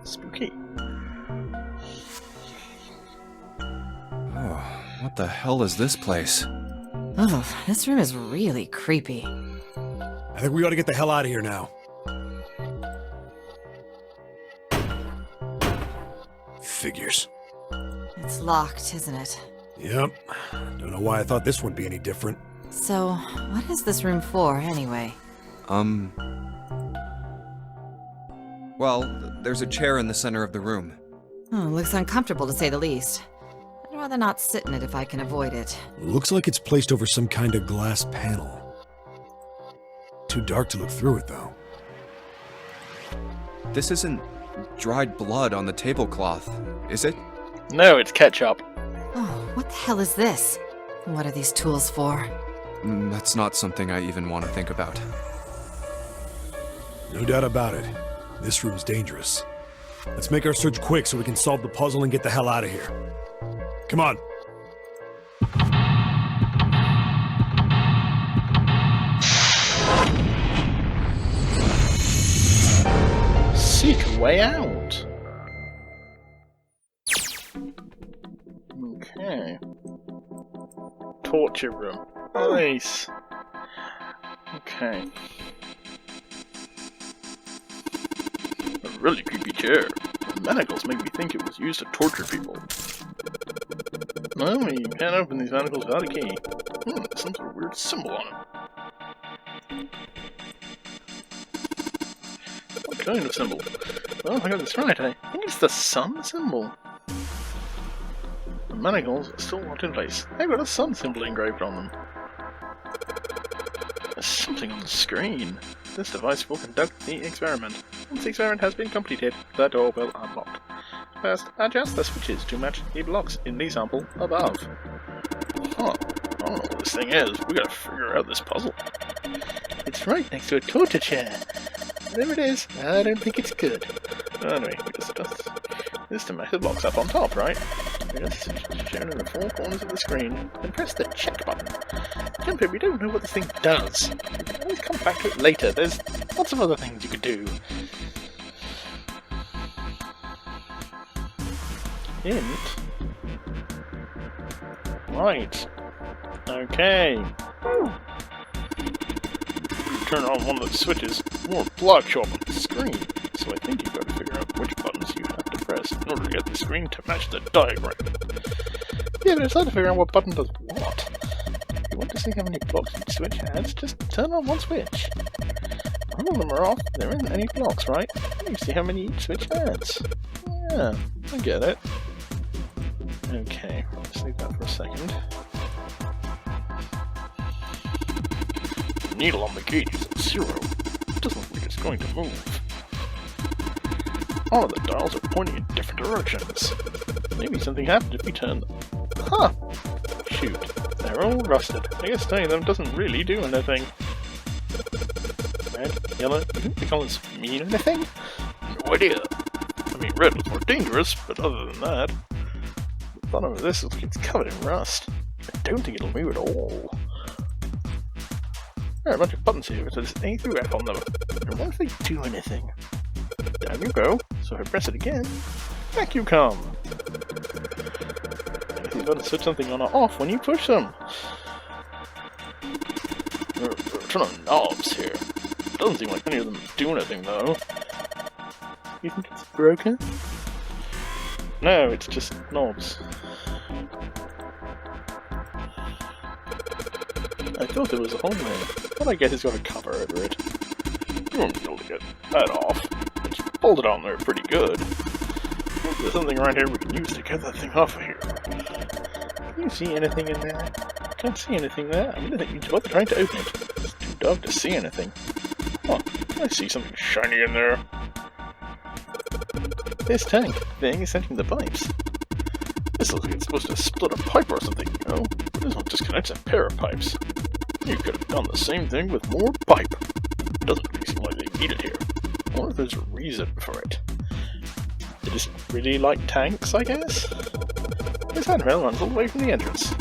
Spooky. Oh, what the hell is this place? Oh, this room is really creepy. I think we ought to get the hell out of here now. Figures. It's locked, isn't it? Yep. Don't know why I thought this would be any different. So, what is this room for, anyway? Well, there's a chair in the center of the room. Oh, looks uncomfortable to say the least. I'd rather not sit in it if I can avoid it. Looks like it's placed over some kind of glass panel. Too dark to look through it, though. This isn't dried blood on the tablecloth, is it? No, it's ketchup. Oh, what the hell is this? What are these tools for? That's not something I even want to think about. No doubt about it. This room's dangerous. Let's make our search quick so we can solve the puzzle and get the hell out of here. Come on. Seek a way out. Okay. Torture room. Nice. Okay. A really creepy chair. The manacles make me think it was used to torture people. No, you can't open these manacles without a key. There's some sort of weird symbol on it. What kind of symbol? Oh, I got this right. I think it's the sun symbol. The manacles are still locked in place. They've got a sun symbol engraved on them. There's something on the screen. This device will conduct the experiment. Once the experiment has been completed, the door will unlock. First, adjust the switches to match the blocks in the sample above. Huh. I don't know what this thing is. We gotta figure out this puzzle. It's right next to a torture chair. Whatever it is, I don't think it's good. Anyway, we just adjust this to match the blocks up on top, right? We just shown in the four corners of the screen, and press the check button. Temporarily, we don't know what this thing does. We can always come back to it later. There's lots of other things you could do. Hint. Right. Okay. Turn on one of the switches, more blood show up on the screen. So I think you've got to figure out which buttons you have to press in order to get the screen to match the diagram. Yeah, but it's hard to figure out what button does what. If you want to see how many blocks each switch has, just turn on one switch. All of them are off, there isn't any blocks, right? You see how many each switch has. Yeah, I get it. Okay, let's leave that for a second. The needle on the gauge is at 0. It doesn't look like it's going to move. All of the dials are pointing in different directions. Maybe something happened if we turn them. Huh! Shoot, they're all rusted. I guess turning them doesn't really do anything. Red, yellow, do you think the colours mean anything? No idea. I mean, red was more dangerous, but other than that... The bottom of this looks like it's covered in rust. I don't think it'll move at all. There are a bunch of buttons here, so there's A through F on them. And what if they do anything? Down you go, so if I press it again, back you come! These buttons switch something on or off when you push them. There are a ton of knobs here. Doesn't seem like any of them do anything though. You think it's broken? No, it's just knobs. I thought there was a hole there, but I guess it's got a cover over it. You won't be able to get that off. It's bolted on there pretty good. There's something around here we can use to get that thing off of here. Can you see anything in there? Can't see anything there. I don't think you'd bother trying to open it. It's too dark to see anything. Oh, I see something shiny in there. This tank thing is sending the pipes. This looks like it's supposed to split a pipe or something, you know? This one just connects a pair of pipes. You could have done the same thing with more pipe. It doesn't really seem like they need it here. I wonder if there's a reason for it. They just really like tanks, I guess? This handrail runs all the way from the entrance.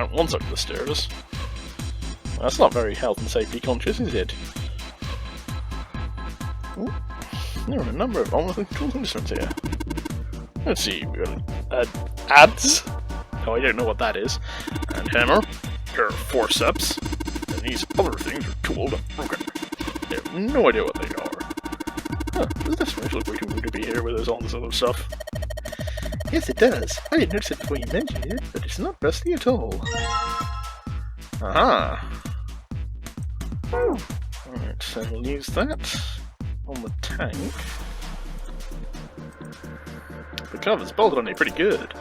On one side of the stairs. That's not very health and safety conscious, is it? Ooh. There are a number of almost tools and instruments here. Let's see, we got adze. Oh, I don't know what that is. And hammer. There are forceps. And these other things are tooled and broken. I have no idea what they are. Huh, does this really look way too weird to be here where there's all this other stuff? Yes, it does. I didn't notice it before you mentioned it, but it's not rusty at all. Aha! Alright, so we'll use that on the tank. The cover's bolted on it pretty good.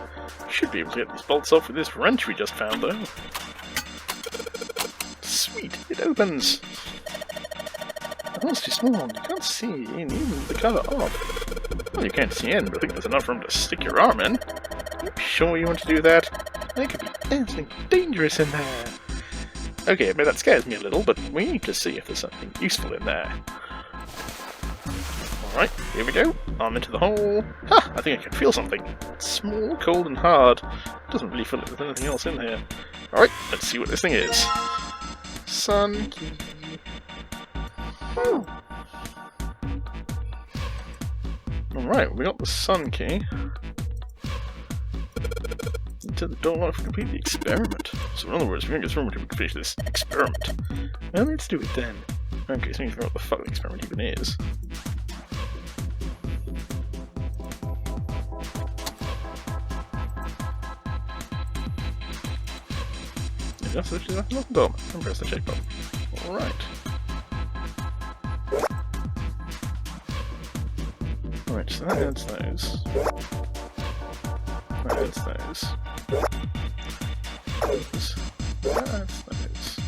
Should be able to get these bolts off with this wrench we just found, though. Sweet, it opens! The hole's too small, you can't see in even the cover off. Well, you can't see in, but I think there's enough room to stick your arm in. Are you sure you want to do that? That could be absolutely dangerous in there. Okay, but that scares me a little, but we need to see if there's something useful in there. Alright, here we go. Arm into the hole. Ha! I think I can feel something. It's small, cold, and hard. Doesn't really feel like there's anything else in here. Alright, let's see what this thing is. Sun key. Alright, we got the sun key. To the door to complete the experiment. So in other words, we're going to get room to finish this experiment. Well, let's do it then. Okay, so we need to figure out what the fuck the experiment even is. Just switch to the door and press the check button. Alright. Alright, so that adds those. That adds those. That adds those.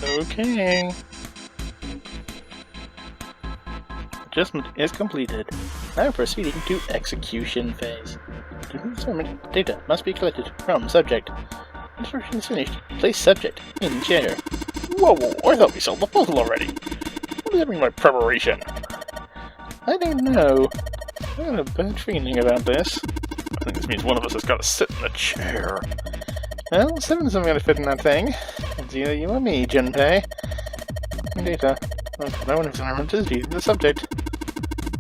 Okay. Adjustment is completed. Now proceeding to execution phase. To the experiment, data must be collected from subject. Instruction is finished. Place subject in chair. Whoa, I thought we solved the puzzle already. What does that mean by preparation? I don't know. I have a bad feeling about this. I think this means one of us has got to sit in a chair. Well, 7 of them got to fit in that thing. It's either you or me, Junpei. Data. No one experiment is due to the subject.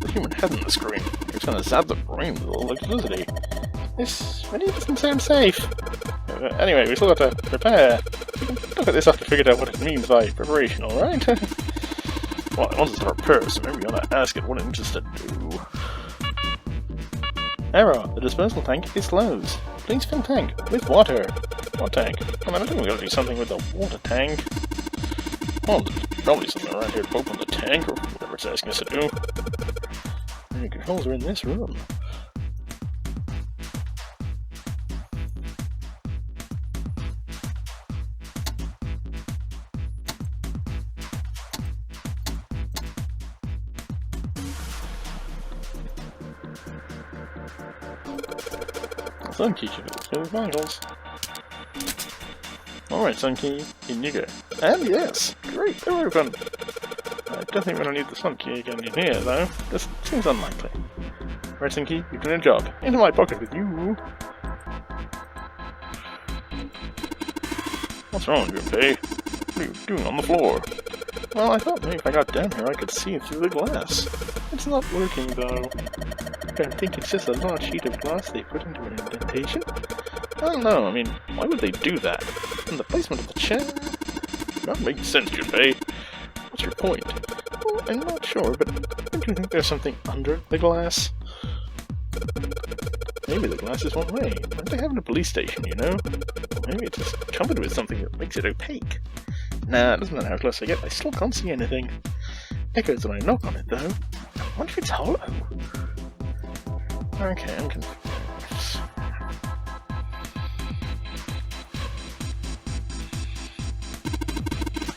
The human head on the screen. It's going to zap the brain with all electricity. This really doesn't sound safe. Anyway, we still got to prepare. Look at this after figured out what it means by preparation, alright? Well, I want to start prepare, so maybe we ought to ask it what it needs us to do. Error. The disposal tank is closed. Please fill tank with water. What tank? I mean, I think we've got to do something with the water tank. Well, there's probably something around here to open the tank, or whatever it's asking us to do. The controls are in this room. Sun key should be with mangles. Alright, Sun key, in you go. And yes! Great, they're open! I don't think we're gonna need the Sun key again in here, though. This seems unlikely. Alright, Sun key, you've done a job. Into my pocket with you! What's wrong, Junpei? What are you doing on the floor? Well, I thought maybe if I got down here I could see through the glass. It's not working, though. I think it's just a large sheet of glass they put into an indentation? I don't know, I mean, why would they do that? And the placement of the chair? That makes sense, Junpei. What's your point? Well, I'm not sure, but don't you think there's something under the glass? Maybe the glass is one way. Aren't they having a police station, you know? Maybe it's just covered with something that makes it opaque. Nah, it doesn't matter how close I get, I still can't see anything. Echoes when I knock on it, though. I wonder if it's hollow. Okay, I'm confused.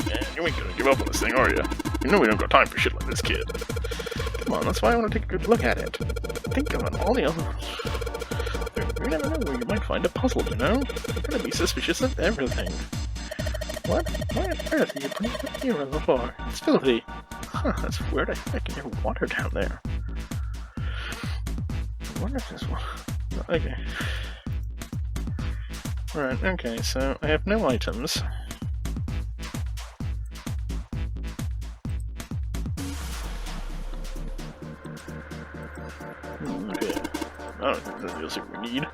Man, you ain't gonna give up on this thing, are you? You know we don't got time for shit like this, kid. Come on, that's why I want to take a good look at it. Think of all the others. You never know where you might find a puzzle, you know? You're gonna be suspicious of everything. What? Why on earth are you putting it here on the floor? It's filthy. Huh, that's weird. I can hear water down there. I wonder if this one... Okay. Right, okay, so I have no items. Okay. I don't think that's the music we need.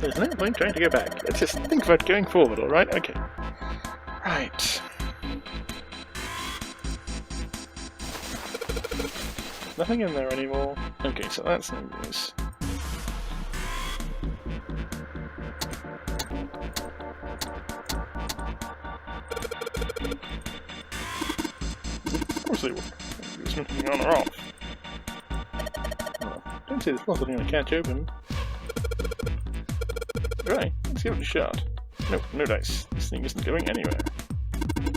There's no point trying to go back. Let's just think about going forward, alright? Okay. Right. Nothing in there anymore. Okay, so that's no use. Of course they would. There's nothing on or off. Well, don't say there's nothing I can't open. Right, let's give it a shot. Nope, no dice. This thing isn't going anywhere.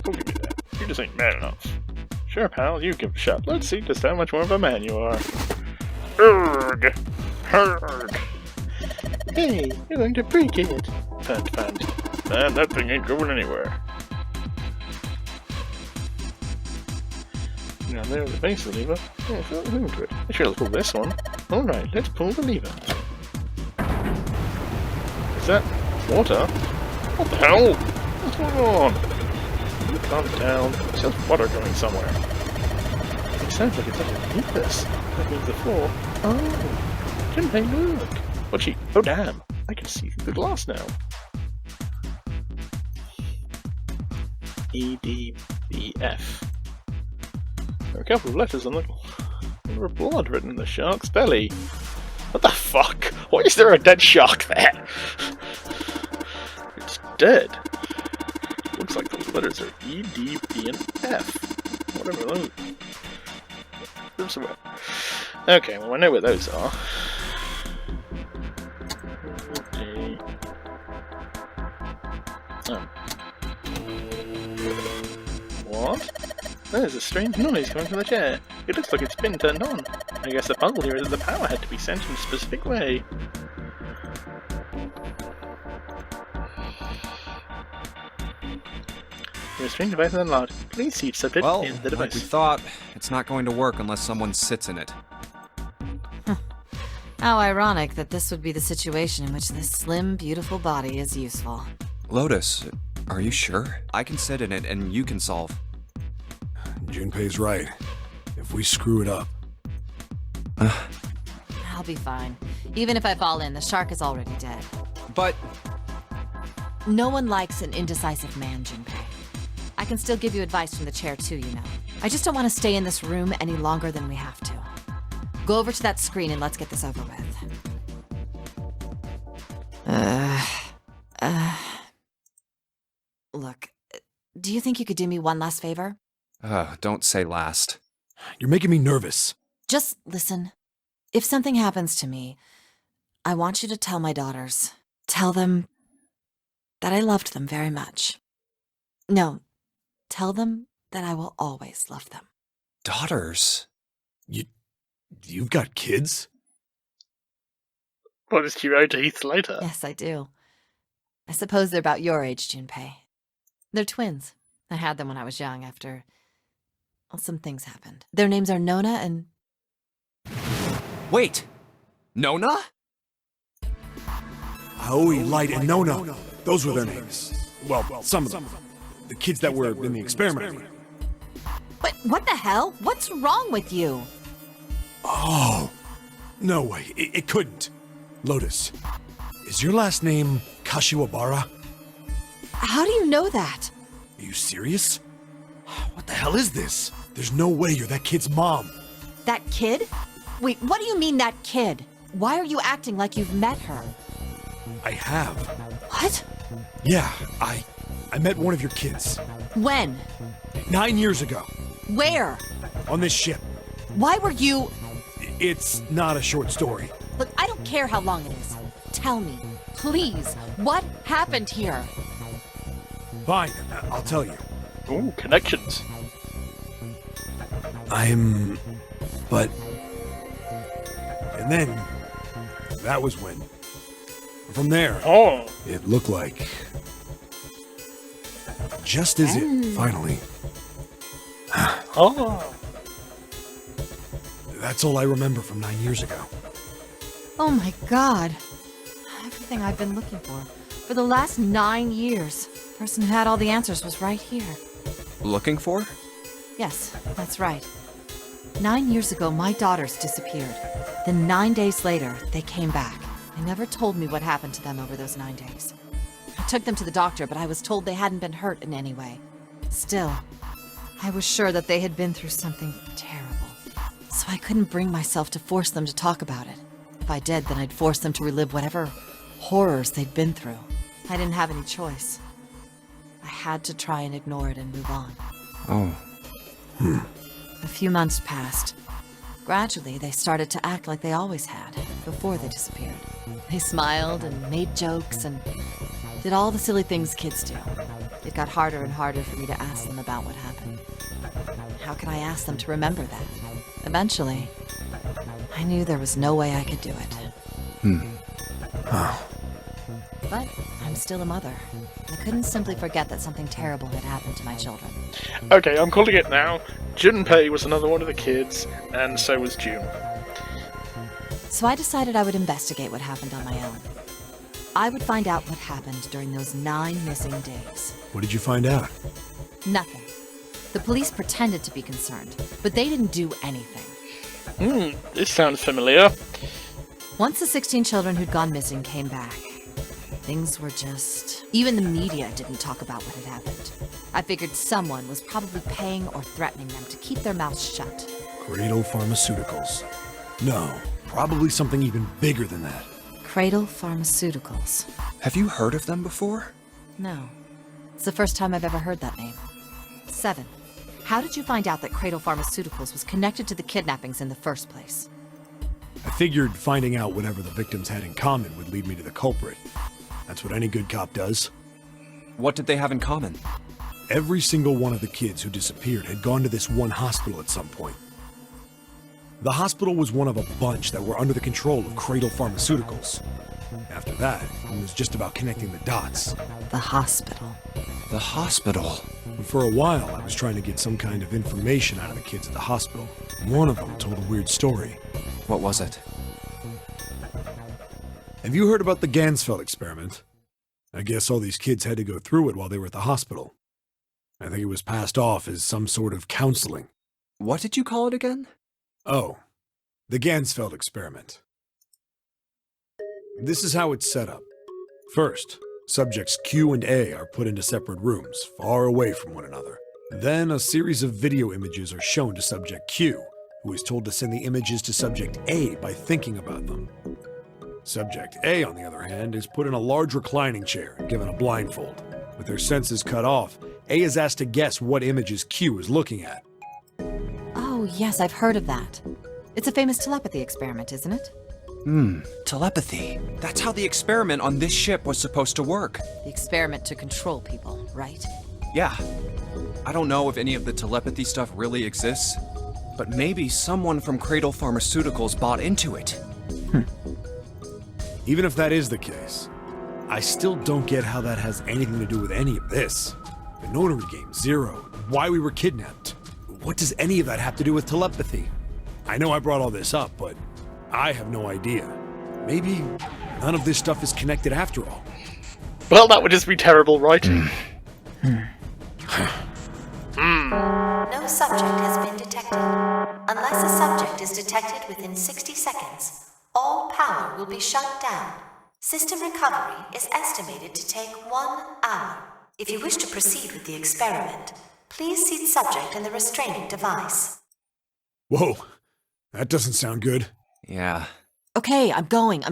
Don't give me that. You just ain't man enough. Sure, pal, you give it a shot. Let's see just how much more of a man you are. Urgh! Urgh! Hey, you're going to break it! Pant. Man, that thing ain't going anywhere. Now there's the base of the lever. Yeah, so let's move to it. I should have pulled this one. Alright, let's pull the lever. Is that water? What the hell? What's going on? You calm down. It's just water going somewhere. It sounds like it's underneath this. That means the floor. Oh! Junpei, look! What's she? Oh damn! I can see through the glass now. EDBF. There are a couple of letters on the... There were blood written in the shark's belly. What the fuck? Why is there a dead shark there? It's dead. Looks like those letters are E, D, B, and F. Whatever those... There's some... Okay, well I know what those are. What? There's a strange noise coming from the chair. It looks like it's been turned on. I guess the puzzle here is that the power had to be sent in a specific way. The restraint device is unlocked. Please see subject Well, in the like we device. thought, it's not going to work unless someone sits in it. How ironic that this would be the situation in which this slim, beautiful body is useful. Lotus, are you sure? I can sit in it and you can solve. Junpei's right. If we screw it up... I'll be fine. Even if I fall in, the shark is already dead. But... No one likes an indecisive man, Junpei. I can still give you advice from the chair too, you know. I just don't want to stay in this room any longer than we have to. Go over to that screen and let's get this over with. Look, do you think you could do me one last favor? Don't say last. You're making me nervous. Just listen. If something happens to me, I want you to tell my daughters. Tell them that I loved them very much. No, tell them that I will always love them. Daughters? You've got kids? What is she wrote to Heath Slater? Yes, I do. I suppose they're about your age, Junpei. They're twins. I had them when I was young after... Well, some things happened. Their names are Nona and... Wait! Nona? Aoi, Light, and Nona. Those were their names. Well, some of them. The kids that were in the experiment. But what the hell? What's wrong with you? Oh, no way. It couldn't. Lotus, is your last name Kashiwabara? How do you know that? Are you serious? What the hell is this? There's no way you're that kid's mom. That kid? Wait, what do you mean, that kid? Why are you acting like you've met her? I have. What? Yeah, I met one of your kids. When? 9 years ago. Where? On this ship. Why were you... It's not a short story. Look, I don't care how long it is. Tell me, please, what happened here? Fine, I'll tell you. Ooh, connections. But... And then... That was when... From there, Oh. it looked like... Just as it finally... Oh. That's all I remember from 9 years ago. Oh my god. Everything I've been looking for the last 9 years. The person who had all the answers was right here. Looking for? Yes, that's right. 9 years ago, my daughters disappeared. Then 9 days later, they came back. They never told me what happened to them over those 9 days. I took them to the doctor, but I was told they hadn't been hurt in any way. Still, I was sure that they had been through something terrible. So I couldn't bring myself to force them to talk about it. If I did, then I'd force them to relive whatever horrors they'd been through. I didn't have any choice. I had to try and ignore it and move on. Oh. A few months passed. Gradually, they started to act like they always had, before they disappeared. They smiled and made jokes and did all the silly things kids do. It got harder and harder for me to ask them about what happened. How could I ask them to remember that? Eventually, I knew there was no way I could do it. But I'm still a mother. I couldn't simply forget that something terrible had happened to my children. Okay, I'm calling it now. Junpei was another one of the kids, and so was June. So I decided I would investigate what happened on my own. I would find out what happened during those 9 missing days. What did you find out? Nothing. The police pretended to be concerned, but they didn't do anything. This sounds familiar. Once the 16 children who'd gone missing came back, things were just... Even the media didn't talk about what had happened. I figured someone was probably paying or threatening them to keep their mouths shut. Cradle Pharmaceuticals. No, probably something even bigger than that. Cradle Pharmaceuticals. Have you heard of them before? No. It's the first time I've ever heard that name. 7. How did you find out that Cradle Pharmaceuticals was connected to the kidnappings in the first place? I figured finding out whatever the victims had in common would lead me to the culprit. That's what any good cop does. What did they have in common? Every single one of the kids who disappeared had gone to this one hospital at some point. The hospital was one of a bunch that were under the control of Cradle Pharmaceuticals. After that, it was just about connecting the dots. The hospital. The hospital. And for a while, I was trying to get some kind of information out of the kids at the hospital. One of them told a weird story. What was it? Have you heard about the Gansfeld experiment? I guess all these kids had to go through it while they were at the hospital. I think it was passed off as some sort of counseling. What did you call it again? Oh, the Gansfeld experiment. This is how it's set up. First, subjects Q and A are put into separate rooms, far away from one another. Then a series of video images are shown to subject Q, who is told to send the images to subject A by thinking about them. Subject A, on the other hand, is put in a large reclining chair and given a blindfold. With their senses cut off, A is asked to guess what images Q is looking at. Oh, yes, I've heard of that. It's a famous telepathy experiment, isn't it? Telepathy. That's how the experiment on this ship was supposed to work. The experiment to control people, right? Yeah. I don't know if any of the telepathy stuff really exists, but maybe someone from Cradle Pharmaceuticals bought into it. Even if that is the case, I still don't get how that has anything to do with any of this. The notary game, Zero, why we were kidnapped. What does any of that have to do with telepathy? I know I brought all this up, but I have no idea. Maybe none of this stuff is connected after all. Well, that would just be terrible, right? No subject has been detected. Unless a subject is detected within 60 seconds, all power will be shut down. System recovery is estimated to take 1 hour. If you wish to proceed with the experiment, please seat subject in the restraining device. Whoa, that doesn't sound good. Yeah. Okay, I'm going.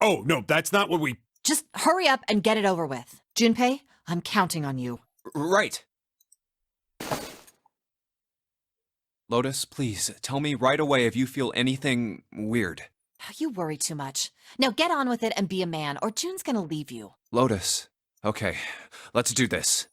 Oh, no, that's not what we Just hurry up and get it over with. Junpei, I'm counting on you. Right. Lotus, please, tell me right away if you feel anything weird. You worry too much. Now get on with it and be a man, or June's gonna leave you. Lotus. Okay, let's do this.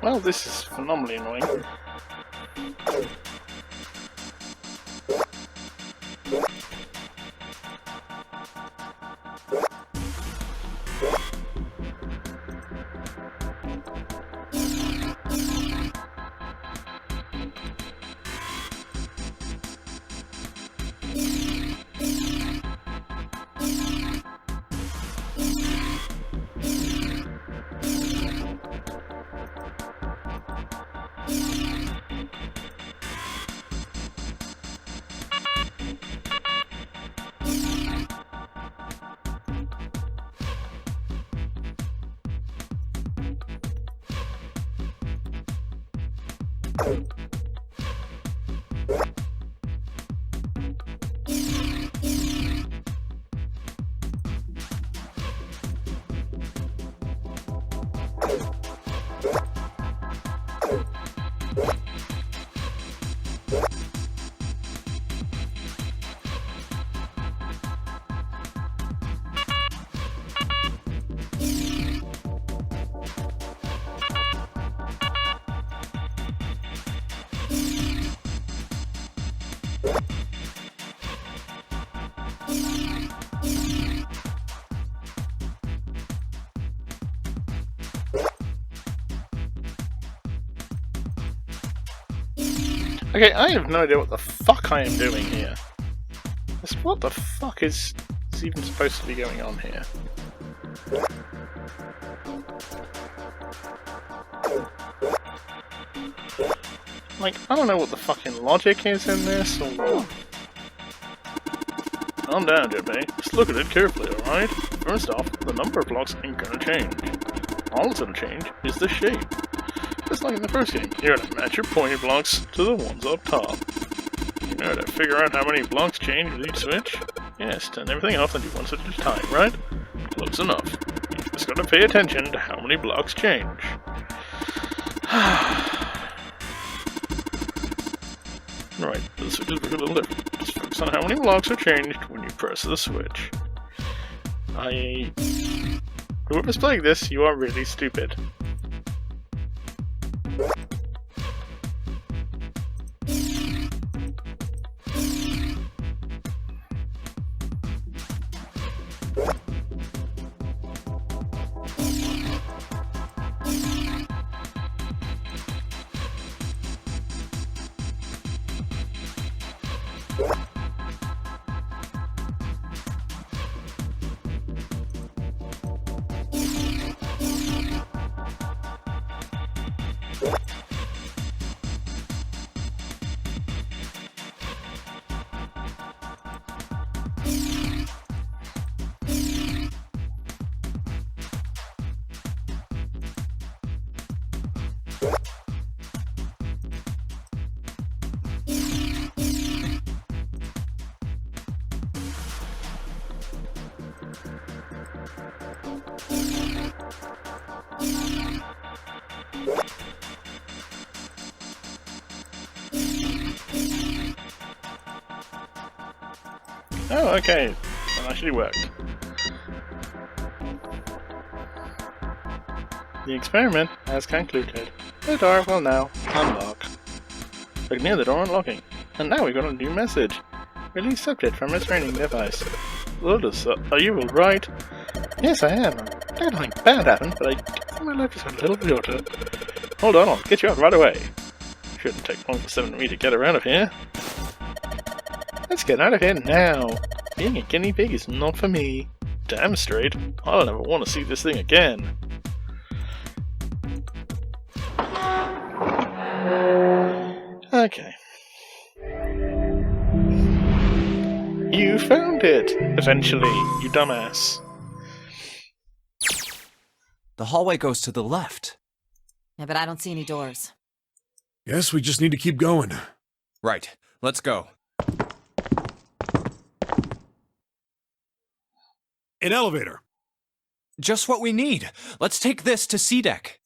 Well, this is phenomenally annoying. Okay, I have no idea what the fuck I am doing here. What the fuck is even supposed to be going on here? Like, I don't know what the fucking logic is in this, or what. Calm down, Junpei. Just look at it carefully, alright? First off, the number of blocks ain't gonna change. All that's gonna change is the shape. Just like in the first game, you're gonna match your pointed blocks to the ones up top. You're gonna figure out how many blocks change with each switch? Yes, turn everything off and do one switch at a time, right? Close enough. You just gotta pay attention to how many blocks change. Right, the switch is a little different. Just focus on how many blocks are changed when you press the switch. Whoever's playing this, you are really stupid. Oh, okay. That actually worked. The experiment has concluded. The door will now unlock. Look near the door unlocking. And now we got a new message. Release subject from its training device. Lotus, are you alright? Yes, I am. I don't think bad happened, but I guess my life is a little shorter. Hold on, I'll get you out right away. Shouldn't take long for 7 of me to get her out of here. Let's get out of here now. Being a guinea pig is not for me. Damn straight. I don't ever want to see this thing again. Okay. You found it! Eventually, you dumbass. The hallway goes to the left. Yeah, but I don't see any doors. Guess we just need to keep going. Right, let's go. An elevator. Just what we need. Let's take this to C deck.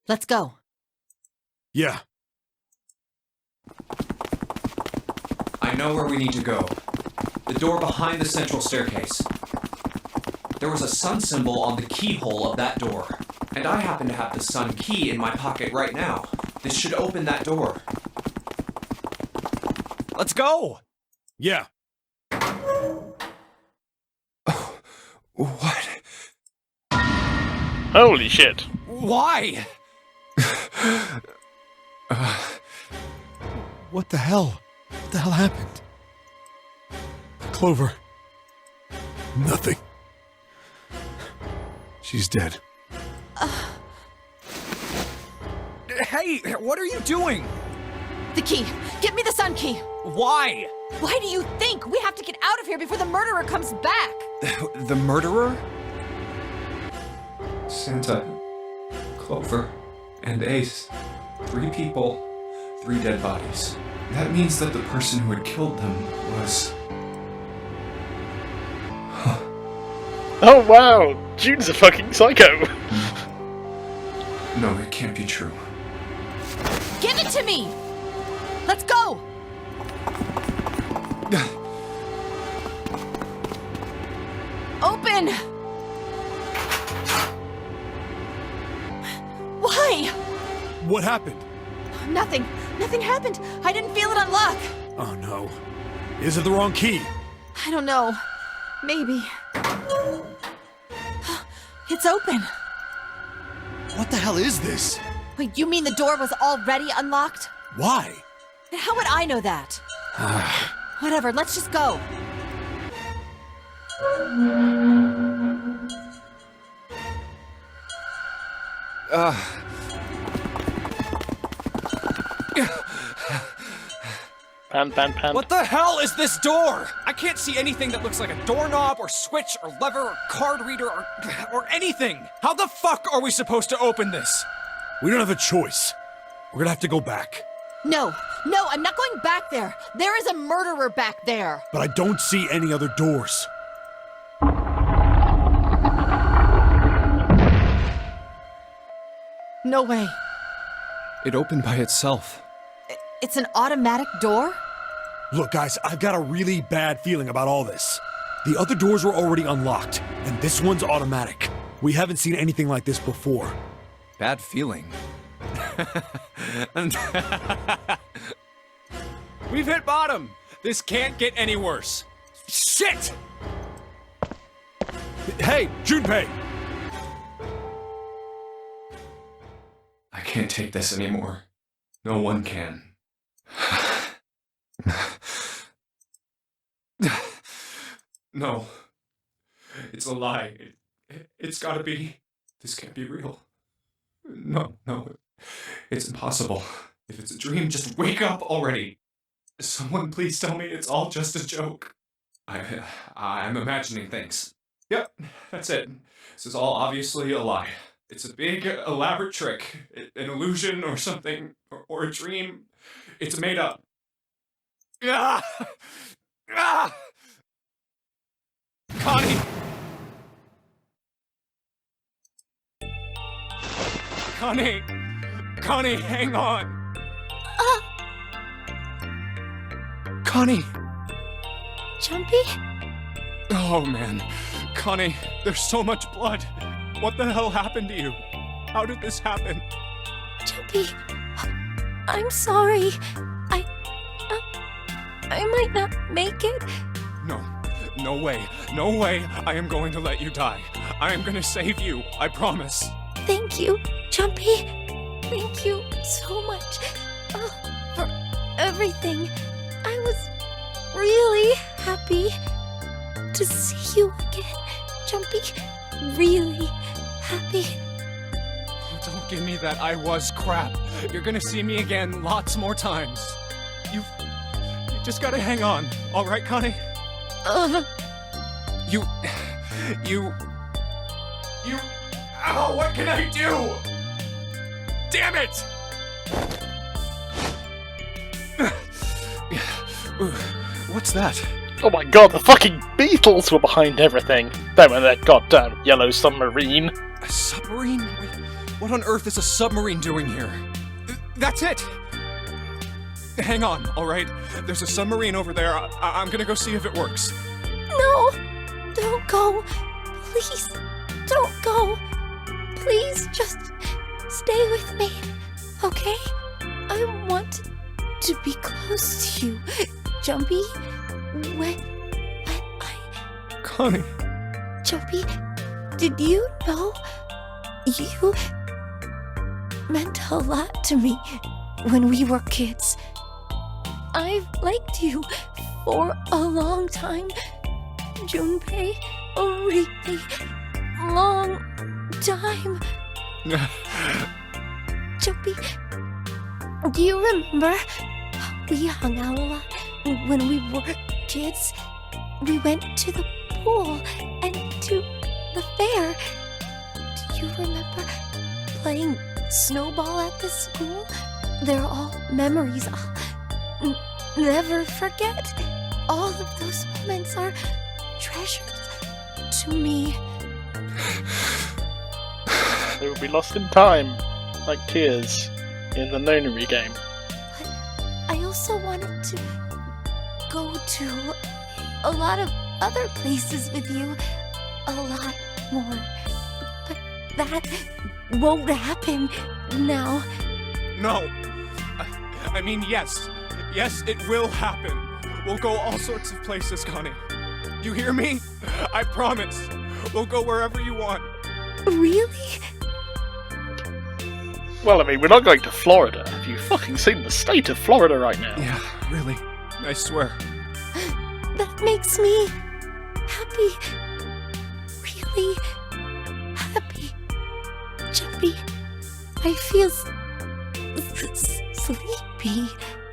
Let's go. Yeah. I know where we need to go. The door behind the central staircase. There was a sun symbol on the keyhole of that door. And I happen to have the sun key in my pocket right now. This should open that door. Let's go! Yeah. What? Holy shit. Why? What the hell? What the hell happened? Clover. Nothing. She's dead. Hey, what are you doing? The key! Get me the sun key! Why? Why do you think? We have to get out of here before the murderer comes back! The murderer? Santa, Clover, and Ace. 3 people, 3 dead bodies. That means that the person who had killed them was... Oh wow! June's a fucking psycho! No, it can't be true. Give it to me! Let's go! Open! Why? What happened? Nothing. Nothing happened. I didn't feel it unlock. Oh no. Is it the wrong key? I don't know. Maybe. It's open. What the hell is this? Wait, you mean the door was already unlocked? Why? And how would I know that? Whatever, let's just go. Pan. What the hell is this door? I can't see anything that looks like a doorknob or switch or lever or card reader or anything. How the fuck are we supposed to open this? We don't have a choice. We're gonna have to go back. No, I'm not going back there. There is a murderer back there. But I don't see any other doors. No way. It opened by itself. It's an automatic door? Look, guys, I've got a really bad feeling about all this. The other doors were already unlocked, and this one's automatic. We haven't seen anything like this before. Bad feeling. We've hit bottom. This can't get any worse. Shit! Hey, Junpei! I can't take this anymore. No one can. No. It's a lie. It's gotta be. This can't be real. No. It's impossible. If it's a dream, just wake up already. Someone please tell me it's all just a joke. I'm imagining things. Yep, that's it. This is all obviously a lie. It's a big, elaborate trick. An illusion or something, or a dream. It's made up. Ah! Ah! Connie! Connie, hang on! Connie! Jumpy? Oh man, Connie, there's so much blood. What the hell happened to you? How did this happen? Jumpy, I'm sorry. I might not make it. No way. I am going to let you die. I am going to save you. I promise. Thank you, Jumpy. Thank you so much for everything. I was really happy to see you again, Jumpy. Really happy. Oh, don't give me that I was crap. You're going to see me again lots more times. You just got to hang on. All right, Connie? You... Ow, what can I do? Damn it! What's that? Oh my god, the fucking Beatles were behind everything! Them and that goddamn yellow submarine! A submarine? What on earth is a submarine doing here? That's it! Hang on, alright? There's a submarine over there. I'm gonna go see if it works. No! Don't go! Please, don't go! Please, just stay with me, okay? I want to be close to you, Jumpy. When I... Connie. Jumpy, did you know you meant a lot to me when we were kids? I've liked you for a long time, Junpei. A really long time. Jumpy, do you remember how we hung out a lot when we were kids? We went to the pool and to the fair. Do you remember playing snowball at the school? They're all memories I'll never forget. All of those moments are treasures to me. They will be lost in time, like tears in the Nonary game. But I also wanted to go to a lot of other places with you. A lot more. But that won't happen now. No. I mean, yes. Yes, it will happen. We'll go all sorts of places, Connie. You hear me? I promise. We'll go wherever you want. Really? Well, I mean, we're not going to Florida. Have you fucking seen the state of Florida right now? Yeah, really. I swear. That makes me happy. Really happy. Jumpy, I feel sleepy.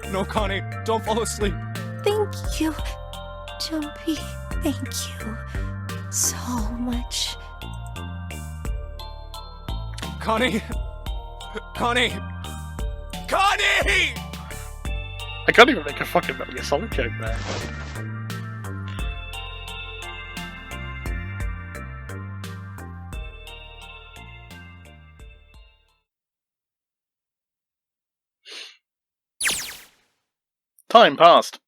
No, Connie, don't fall asleep. Thank you, Jumpy, thank you so much. Connie! Connie! Connie! I can't even make a fucking Metal Gear Solid joke there. Time passed.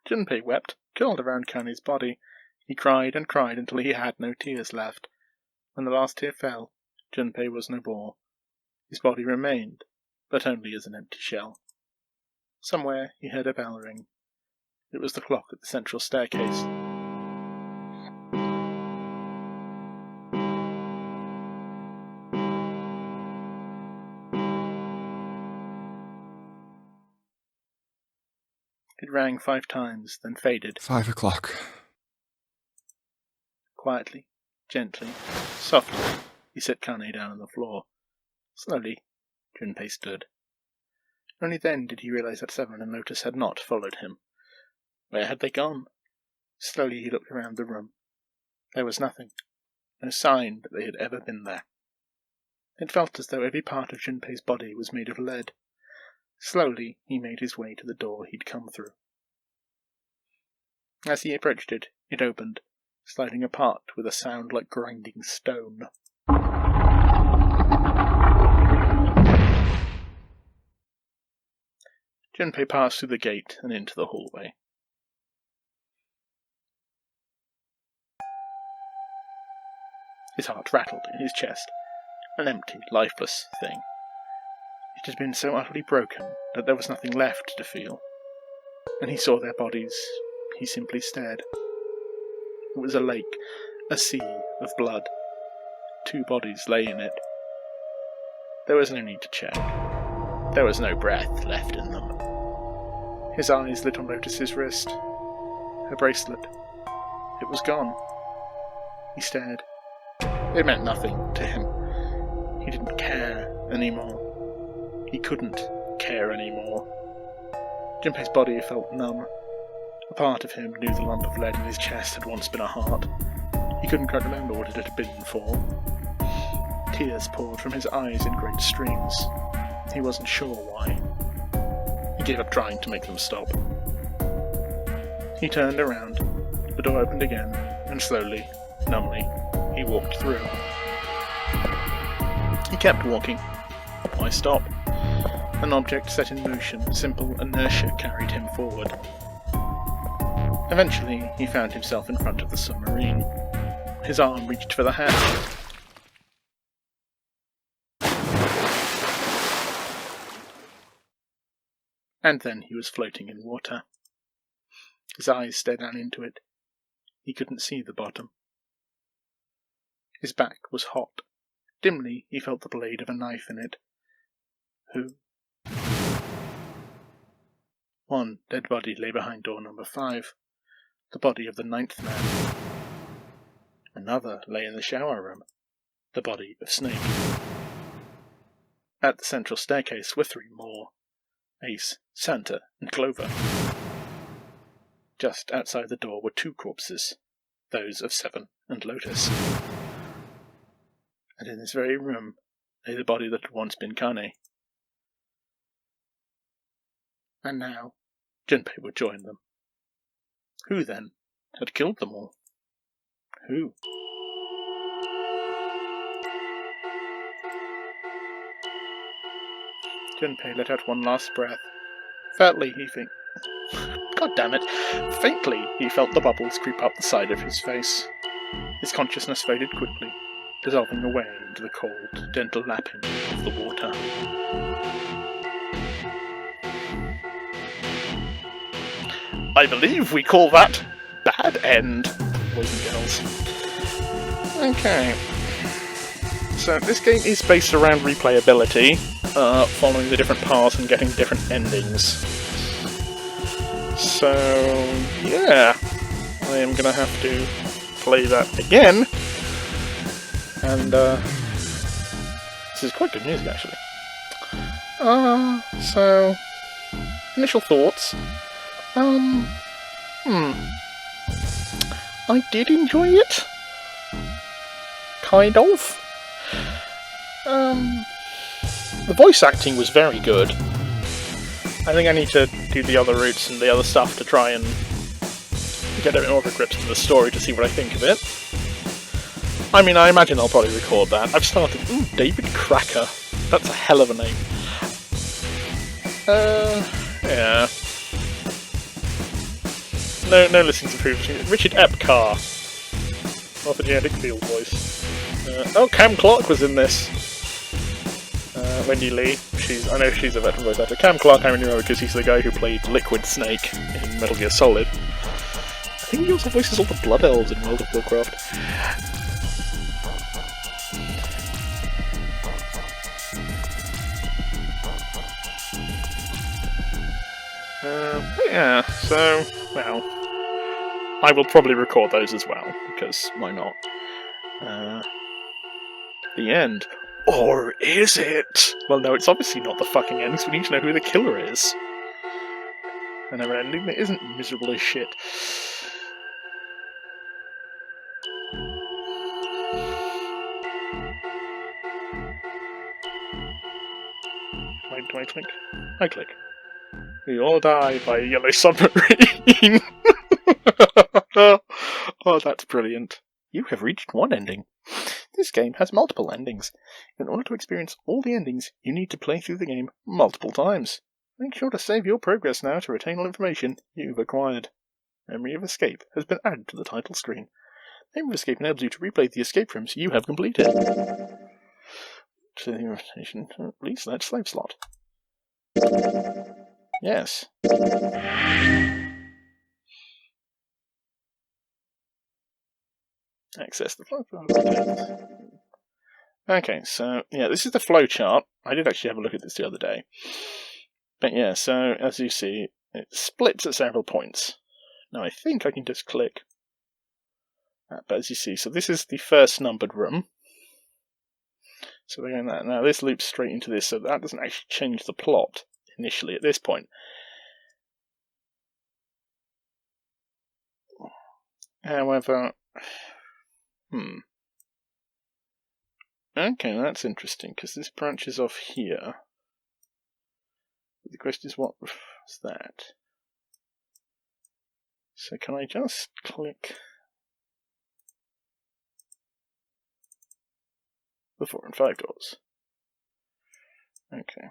Junpei wept, curled around Connie's body. He cried and cried until he had no tears left. When the last tear fell, Junpei was no more. His body remained, but only as an empty shell. Somewhere he heard a bell ring. It was the clock at the central staircase. It rang 5 times, then faded. 5 o'clock. Quietly, gently, softly, he set Kane down on the floor. Slowly, Junpei stood. Only then did he realize that Seven and Lotus had not followed him. Where had they gone? Slowly he looked around the room. There was nothing, no sign that they had ever been there. It felt as though every part of Junpei's body was made of lead. Slowly he made his way to the door he'd come through. As he approached it, it opened, sliding apart with a sound like grinding stone. Junpei passed through the gate and into the hallway. His heart rattled in his chest, an empty, lifeless thing. It had been so utterly broken that there was nothing left to feel. When he saw their bodies, he simply stared. It was a lake, a sea of blood. 2 bodies lay in it. There was no need to check. There was no breath left in them. His eyes lit on Lotus's wrist. Her bracelet. It was gone. He stared. It meant nothing to him. He didn't care anymore. He couldn't care anymore. Junpei's body felt numb. A part of him knew the lump of lead in his chest had once been a heart. He couldn't quite remember what it had been for. Tears poured from his eyes in great streams. He wasn't sure why. He gave up trying to make them stop. He turned around. The door opened again, and slowly, numbly, he walked through. He kept walking. Why stop? An object set in motion, simple inertia carried him forward. Eventually, he found himself in front of the submarine. His arm reached for the hatch. And then he was floating in water. His eyes stared down into it. He couldn't see the bottom. His back was hot. Dimly, he felt the blade of a knife in it. Who? One dead body lay behind door number 5. The body of the 9th man. Another lay in the shower room. The body of Snake. At the central staircase were 3 more. Ace, Santa, and Clover. Just outside the door were 2 corpses, those of Seven and Lotus. And in this very room lay the body that had once been Kane. And now, Junpei would join them. Who, then, had killed them all? Who? Junpei let out one last breath. Faintly, he felt the bubbles creep up the side of his face. His consciousness faded quickly, dissolving away into the cold, gentle lapping of the water. I believe we call that bad end, boys and girls. Okay. So this game is based around replayability, following the different paths and getting different endings. So, yeah. I am going to have to play that again. And, this is quite good music, actually. So, initial thoughts. I did enjoy it. Kind of. The voice acting was very good. I think I need to do the other routes and the other stuff to try and get a bit more of a grip to the story to see what I think of it. I mean, I imagine I'll probably record that. I've started... Ooh, David Cracker. That's a hell of a name. Yeah. No listening to previous... Richard Epcar. Arthur J. Dickfield voice. Oh, Cam Clark was in this. Wendy Lee. I know she's a veteran voice actor. Cam Clark, I remember because he's the guy who played Liquid Snake in Metal Gear Solid. I think he also voices all the Blood Elves in World of Warcraft. Yeah, so, well, I will probably record those as well, because why not? The end. Or is it? Well, no, it's obviously not the fucking end, because we need to know who the killer is. And an ending that isn't miserable as shit. Do I click? I click. We all die by a yellow submarine! Oh, that's brilliant. You have reached one ending. This game has multiple endings. In order to experience all the endings, you need to play through the game multiple times. Make sure to save your progress now to retain all information you've acquired. Memory of Escape has been added to the title screen. Memory of Escape enables you to replay the escape rooms you have completed. To the invitation, release that slave slot. Yes. Access the flow chart. Okay, so yeah, this is the flow chart. I did actually have a look at this the other day. But yeah, so as you see, it splits at several points. Now I think I can just click. But as you see, so this is the first numbered room. So we're going that. Now this loops straight into this, so that doesn't actually change the plot initially at this point. However, okay, that's interesting, because this branches off here. The question is, what is that? So can I just click the 4 and 5 doors? Okay.